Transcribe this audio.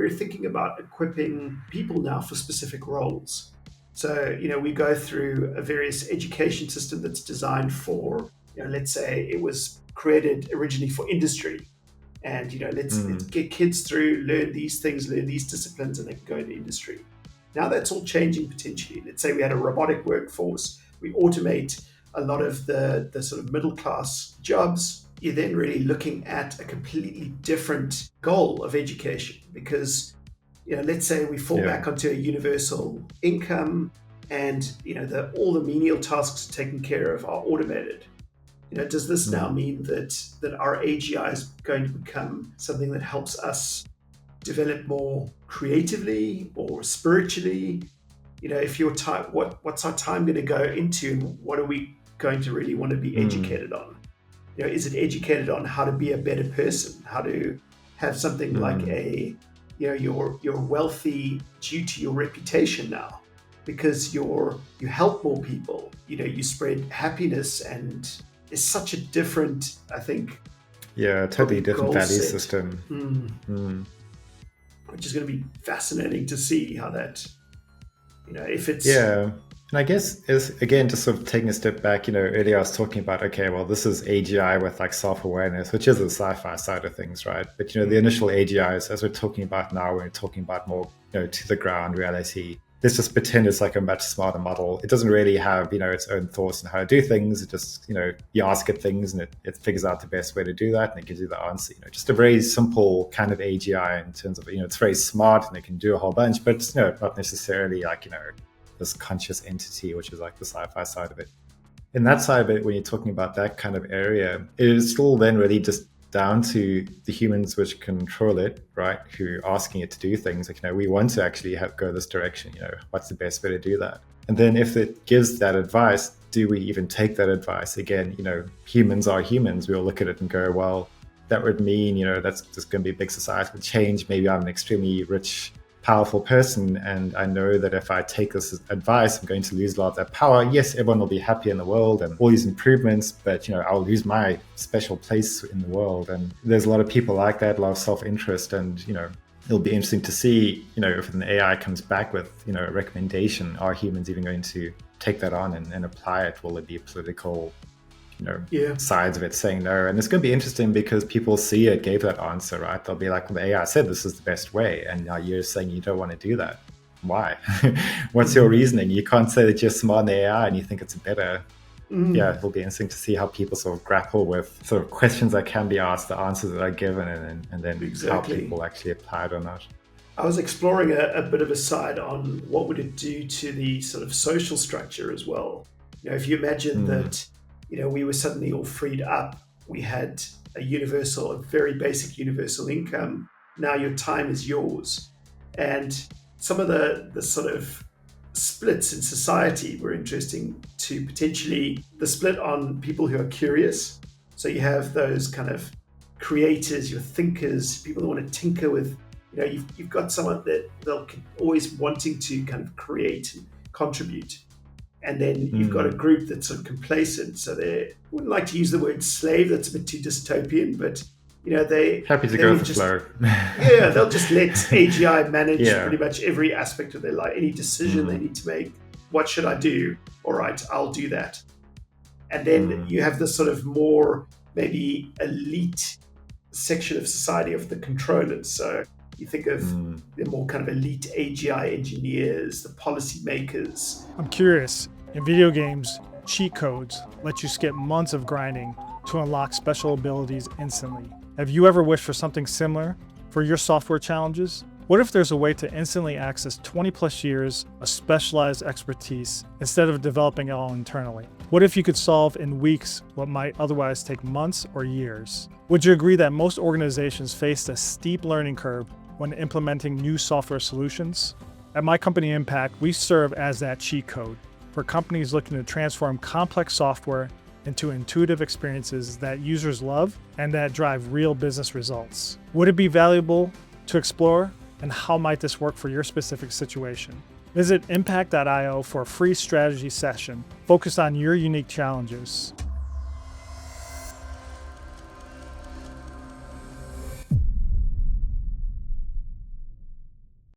we're thinking about equipping people now for specific roles. So, we go through a various education system that's designed for, let's say it was created originally for industry. And, let's get kids through, learn these things, learn these disciplines, and they can go into industry. Now that's all changing potentially. Let's say we had a robotic workforce. We automate a lot of the sort of middle class jobs. You're then really looking at a completely different goal of education because, let's say we fall back onto a universal income and, all the menial tasks taken care of are automated. Does this now mean that our AGI is going to become something that helps us develop more creatively or spiritually? If your time, what's our time going to go into, and what are we going to really want to be educated on? Is it educated on how to be a better person, how to have something like you're wealthy due to your reputation now, because you help more people, you spread happiness, and it's such a different, I think. Yeah, totally different value system. Which is going to be fascinating to see how that, if it's... Yeah. And I guess is again, just sort of taking a step back, earlier I was talking about, okay, well, this is AGI with like self-awareness, which is the sci-fi side of things, right? But, the initial AGIs, as we're talking about now, we're talking about more, to the ground reality. Let's just pretend it's like a much smarter model. It doesn't really have, its own thoughts on how to do things. It just, you ask it things and it figures out the best way to do that and it gives you the answer. Just a very simple kind of AGI in terms of, it's very smart and it can do a whole bunch, but, not necessarily like, this conscious entity, which is like the sci-fi side of it. In that side of it, when you're talking about that kind of area, it is still then really just down to the humans which control it, right? Who are asking it to do things like, we want to actually go this direction, what's the best way to do that? And then if it gives that advice, do we even take that advice? Again, humans are humans. We'll look at it and go, well, that would mean, that's just going to be a big societal change. Maybe I'm an extremely rich, powerful person, and I know that if I take this advice, I'm going to lose a lot of that power. Yes, everyone will be happy in the world and all these improvements, but I'll lose my special place in the world. And there's a lot of people like that, a lot of self-interest, and it'll be interesting to see, if an AI comes back with a recommendation, are humans even going to take that on and apply it? Will it be a political sides of it saying no? And it's going to be interesting because people see it gave that answer, right? They'll be like, well, the AI said this is the best way, and now you're saying you don't want to do that. Why? What's your reasoning? You can't say that you're smart in the AI and you think it's better. Yeah, it'll be interesting to see how people sort of grapple with sort of questions that can be asked, the answers that are given, and then how people actually apply it or not. I was exploring a bit of a side on what would it do to the sort of social structure as well. If you imagine that we were suddenly all freed up. We had a very basic universal income. Now your time is yours. And some of the sort of splits in society were interesting to potentially the split on people who are curious. So you have those kind of creators, your thinkers, people that want to tinker with, you've got someone that they'll always wanting to kind of create and contribute. And then you've got a group that's sort of complacent. So they wouldn't like to use the word slave. That's a bit too dystopian, but they happy to go with the flow. Yeah, they'll just let AGI manage pretty much every aspect of their life. Any decision they need to make. What should I do? All right, I'll do that. And then you have this sort of more maybe elite section of society of the controllers. So you think of the more kind of elite AGI engineers, the policymakers. I'm curious, in video games, cheat codes let you skip months of grinding to unlock special abilities instantly. Have you ever wished for something similar for your software challenges? What if there's a way to instantly access 20 plus years of specialized expertise instead of developing it all internally? What if you could solve in weeks what might otherwise take months or years? Would you agree that most organizations face a steep learning curve when implementing new software solutions? At my company IIIMPACT, we serve as that cheat code for companies looking to transform complex software into intuitive experiences that users love and that drive real business results. Would it be valuable to explore? And how might this work for your specific situation? Visit impact.io for a free strategy session focused on your unique challenges.